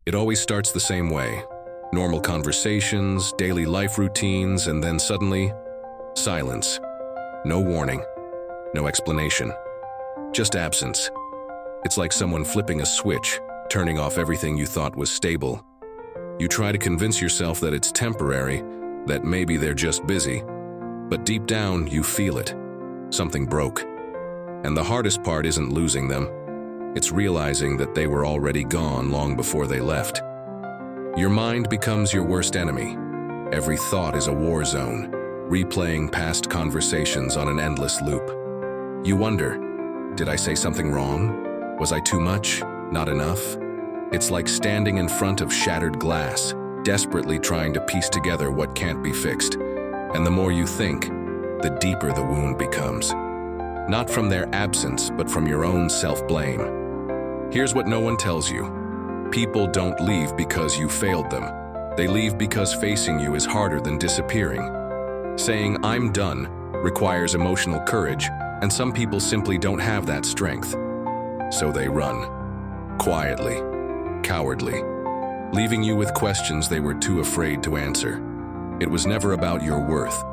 It always starts the same way. Normal conversations, daily life routines, and then suddenly, silence. No warning, no explanation. Just absence. It's like someone flipping a switch, turning off everything you thought was stable. You try to convince yourself that it's temporary, that maybe they're just busy, but deep down you feel it. Something broke. And the hardest part isn't losing them. It's realizing that they were already gone long before they left. Your mind becomes your worst enemy. Every thought is a war zone, replaying past conversations on an endless loop. You wonder, did I say something wrong? Was I too much? Not enough? It's like standing in front of shattered glass, desperately trying to piece together what can't be fixed. And the more you think, the deeper the wound becomes. Not from their absence, but from your own self-blame. Here's what no one tells you. People don't leave because you failed them. They leave because facing you is harder than disappearing. Saying, "I'm done," requires emotional courage, and some people simply don't have that strength. So they run. Quietly. Cowardly. Leaving you with questions they were too afraid to answer. It was never about your worth.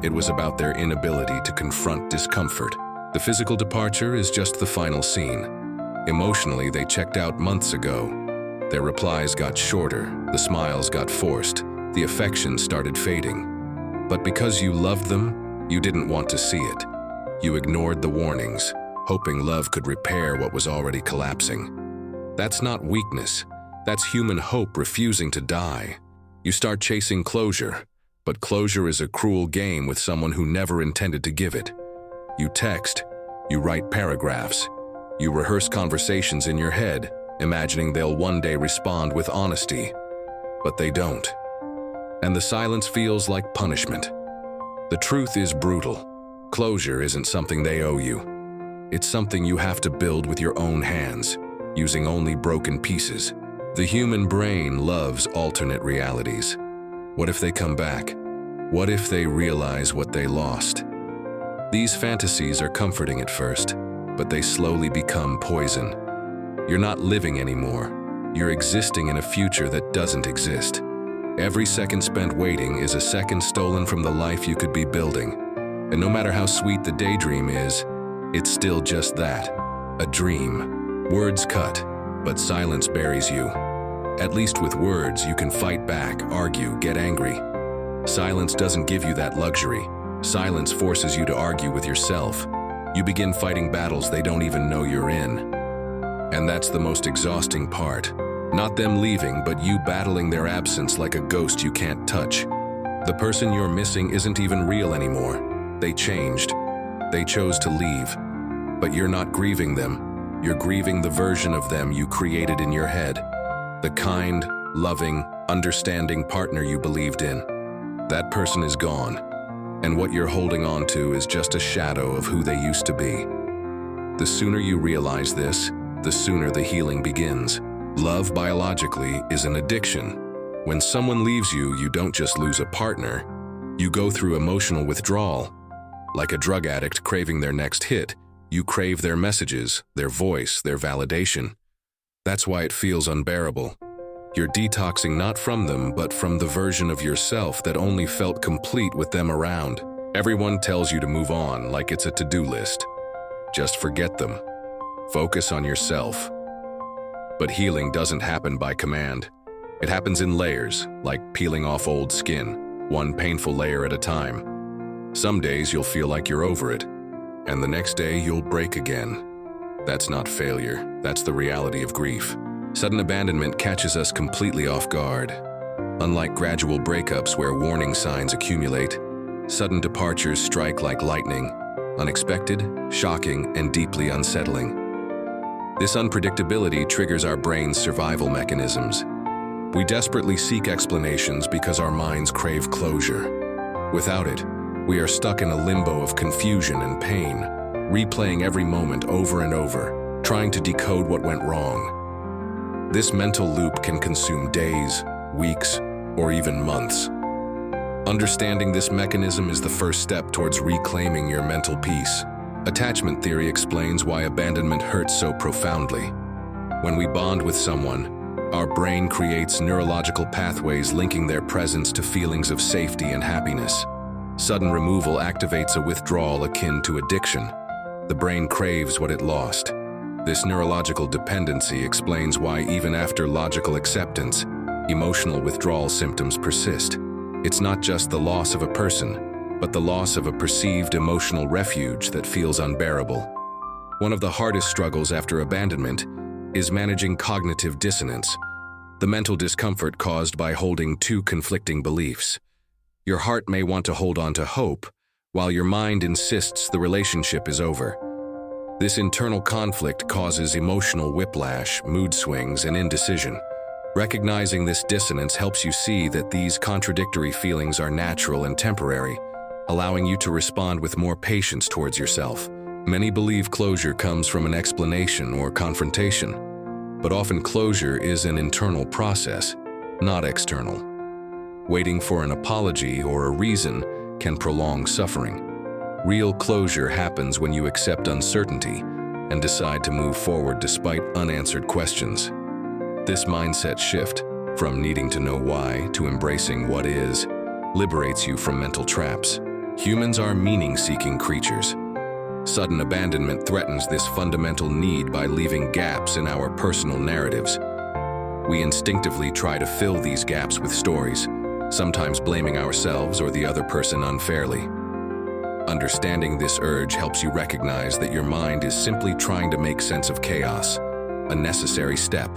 It was about their inability to confront discomfort. The physical departure is just the final scene. Emotionally, they checked out months ago. Their replies got shorter, the smiles got forced, the affection started fading. But because you loved them, you didn't want to see it. You ignored the warnings, hoping love could repair what was already collapsing. That's not weakness. That's human hope refusing to die. You start chasing closure, but closure is a cruel game with someone who never intended to give it. You text, you write paragraphs, you rehearse conversations in your head, imagining they'll one day respond with honesty. But they don't. And the silence feels like punishment. The truth is brutal. Closure isn't something they owe you. It's something you have to build with your own hands, using only broken pieces. The human brain loves alternate realities. What if they come back? What if they realize what they lost? These fantasies are comforting at first, but they slowly become poison. You're not living anymore. You're existing in a future that doesn't exist. Every second spent waiting is a second stolen from the life you could be building. And no matter how sweet the daydream is, it's still just that, a dream. Words cut, but silence buries you. At least with words, you can fight back, argue, get angry. Silence doesn't give you that luxury. Silence forces you to argue with yourself. You begin fighting battles they don't even know you're in. And that's the most exhausting part. Not them leaving, but you battling their absence like a ghost you can't touch. The person you're missing isn't even real anymore. They changed. They chose to leave. But you're not grieving them. You're grieving the version of them you created in your head. The kind, loving, understanding partner you believed in. That person is gone. And what you're holding on to is just a shadow of who they used to be. The sooner you realize this, the sooner the healing begins. Love biologically is an addiction. When someone leaves you, you don't just lose a partner. You go through emotional withdrawal. Like a drug addict craving their next hit, you crave their messages, their voice, their validation. That's why it feels unbearable. You're detoxing not from them, but from the version of yourself that only felt complete with them around. Everyone tells you to move on like it's a to-do list. Just forget them. Focus on yourself. But healing doesn't happen by command. It happens in layers, like peeling off old skin, one painful layer at a time. Some days you'll feel like you're over it, and the next day you'll break again. That's not failure, that's the reality of grief. Sudden abandonment catches us completely off guard. Unlike gradual breakups where warning signs accumulate, sudden departures strike like lightning, unexpected, shocking, and deeply unsettling. This unpredictability triggers our brain's survival mechanisms. We desperately seek explanations because our minds crave closure. Without it, we are stuck in a limbo of confusion and pain, replaying every moment over and over, trying to decode what went wrong. This mental loop can consume days, weeks, or even months. Understanding this mechanism is the first step towards reclaiming your mental peace. Attachment theory explains why abandonment hurts so profoundly. When we bond with someone, Our brain creates neurological pathways linking their presence to feelings of safety and happiness. Sudden removal activates a withdrawal akin to addiction. The brain craves what it lost. This neurological dependency explains why even after logical acceptance, emotional withdrawal symptoms persist. It's not just the loss of a person, but the loss of a perceived emotional refuge that feels unbearable. One of the hardest struggles after abandonment is managing cognitive dissonance, the mental discomfort caused by holding two conflicting beliefs. Your heart may want to hold on to hope, while your mind insists the relationship is over. This internal conflict causes emotional whiplash, mood swings, and indecision. Recognizing this dissonance helps you see that these contradictory feelings are natural and temporary, allowing you to respond with more patience towards yourself. Many believe closure comes from an explanation or confrontation, but often closure is an internal process, not external. Waiting for an apology or a reason can prolong suffering. Real closure happens when you accept uncertainty and decide to move forward despite unanswered questions. This mindset shift, from needing to know why to embracing what is, liberates you from mental traps. Humans are meaning-seeking creatures. Sudden abandonment threatens this fundamental need by leaving gaps in our personal narratives. We instinctively try to fill these gaps with stories, sometimes blaming ourselves or the other person unfairly. Understanding this urge helps you recognize that your mind is simply trying to make sense of chaos, a necessary step,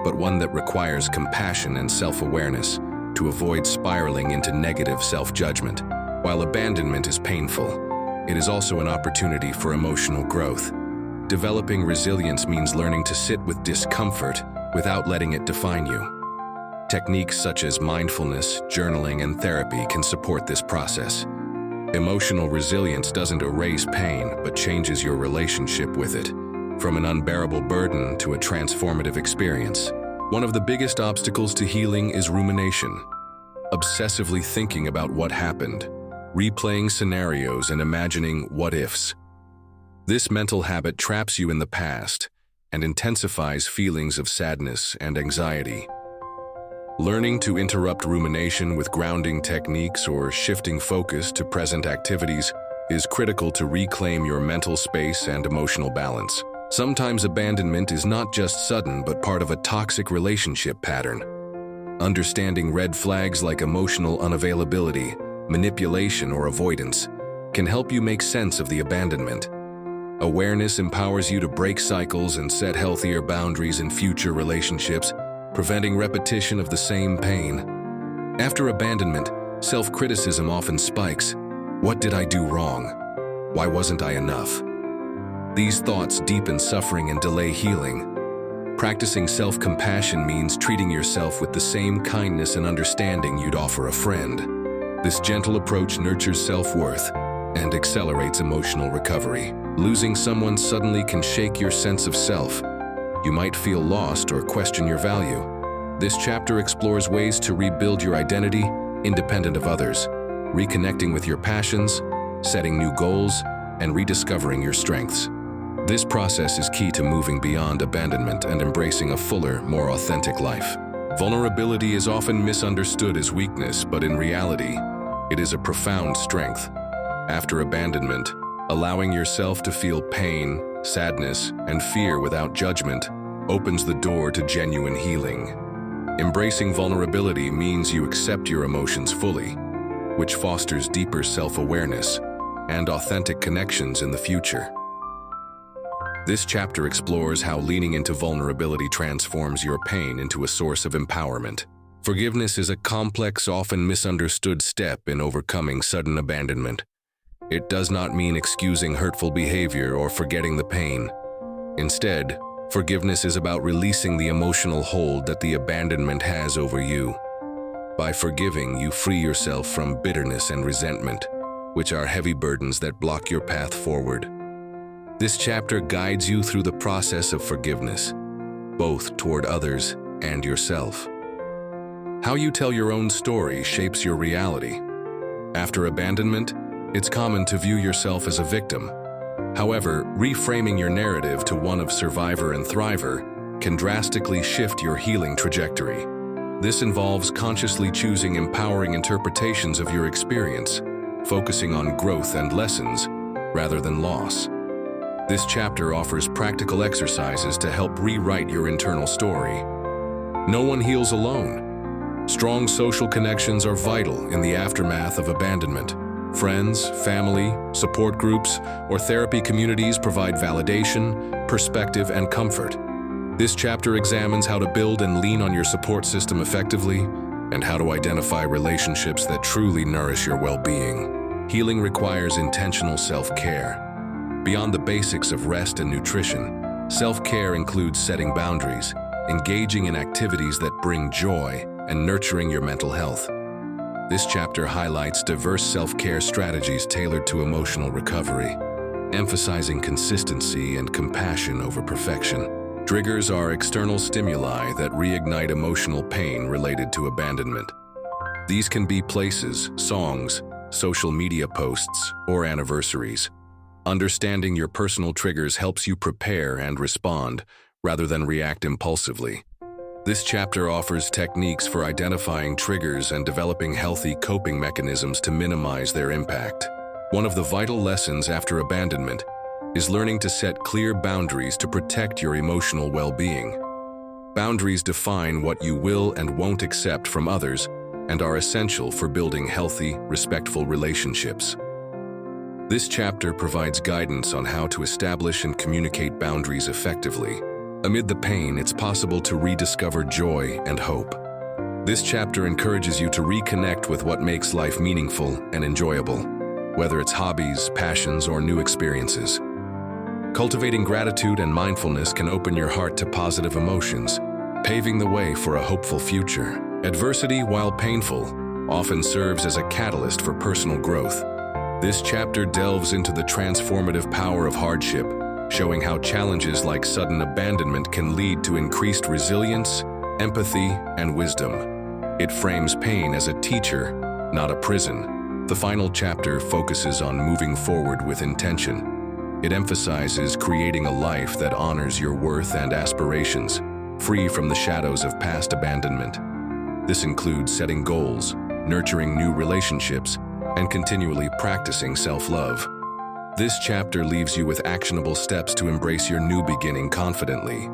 but one that requires compassion and self-awareness to avoid spiraling into negative self-judgment. While abandonment is painful, it is also an opportunity for emotional growth. Developing resilience means learning to sit with discomfort without letting it define you. Techniques such as mindfulness, journaling, and therapy can support this process. Emotional resilience doesn't erase pain, but changes your relationship with it, from an unbearable burden to a transformative experience. One of the biggest obstacles to healing is rumination, obsessively thinking about what happened, replaying scenarios and imagining what-ifs. This mental habit traps you in the past and intensifies feelings of sadness and anxiety. Learning to interrupt rumination with grounding techniques or shifting focus to present activities is critical to reclaim your mental space and emotional balance. Sometimes abandonment is not just sudden but part of a toxic relationship pattern. Understanding red flags like emotional unavailability, manipulation, or avoidance can help you make sense of the abandonment. Awareness empowers you to break cycles and set healthier boundaries in future relationships, preventing repetition of the same pain. After abandonment, self-criticism often spikes. What did I do wrong? Why wasn't I enough? These thoughts deepen suffering and delay healing. Practicing self-compassion means treating yourself with the same kindness and understanding you'd offer a friend. This gentle approach nurtures self-worth and accelerates emotional recovery. Losing someone suddenly can shake your sense of self. You might feel lost or question your value. This chapter explores ways to rebuild your identity independent of others, reconnecting with your passions, setting new goals, and rediscovering your strengths. This process is key to moving beyond abandonment and embracing a fuller, more authentic life. Vulnerability is often misunderstood as weakness, but in reality, it is a profound strength. After abandonment, allowing yourself to feel pain, sadness, and fear without judgment opens the door to genuine healing. Embracing vulnerability means you accept your emotions fully, which fosters deeper self-awareness and authentic connections in the future. This chapter explores how leaning into vulnerability transforms your pain into a source of empowerment. Forgiveness is a complex, often misunderstood step in overcoming sudden abandonment. It does not mean excusing hurtful behavior or forgetting the pain. Instead, forgiveness is about releasing the emotional hold that the abandonment has over you. By forgiving, you free yourself from bitterness and resentment, which are heavy burdens that block your path forward. This chapter guides you through the process of forgiveness, both toward others and yourself. How you tell your own story shapes your reality. After abandonment, it's common to view yourself as a victim. However, reframing your narrative to one of survivor and thriver can drastically shift your healing trajectory. This involves consciously choosing empowering interpretations of your experience, focusing on growth and lessons rather than loss. This chapter offers practical exercises to help rewrite your internal story. No one heals alone. Strong social connections are vital in the aftermath of abandonment. Friends, family, support groups, or therapy communities provide validation, perspective, and comfort. This chapter examines how to build and lean on your support system effectively and how to identify relationships that truly nourish your well-being. Healing requires intentional self-care. Beyond the basics of rest and nutrition, self-care includes setting boundaries, engaging in activities that bring joy, and nurturing your mental health. This chapter highlights diverse self-care strategies tailored to emotional recovery, emphasizing consistency and compassion over perfection. Triggers are external stimuli that reignite emotional pain related to abandonment. These can be places, songs, social media posts, or anniversaries. Understanding your personal triggers helps you prepare and respond, rather than react impulsively. This chapter offers techniques for identifying triggers and developing healthy coping mechanisms to minimize their impact. One of the vital lessons after abandonment is learning to set clear boundaries to protect your emotional well-being. Boundaries define what you will and won't accept from others and are essential for building healthy, respectful relationships. This chapter provides guidance on how to establish and communicate boundaries effectively. Amid the pain, it's possible to rediscover joy and hope. This chapter encourages you to reconnect with what makes life meaningful and enjoyable, whether it's hobbies, passions, or new experiences. Cultivating gratitude and mindfulness can open your heart to positive emotions, paving the way for a hopeful future. Adversity, while painful, often serves as a catalyst for personal growth. This chapter delves into the transformative power of hardship, showing how challenges like sudden abandonment can lead to increased resilience, empathy, and wisdom. It frames pain as a teacher, not a prison. The final chapter focuses on moving forward with intention. It emphasizes creating a life that honors your worth and aspirations, free from the shadows of past abandonment. This includes setting goals, nurturing new relationships, and continually practicing self-love. This chapter leaves you with actionable steps to embrace your new beginning confidently.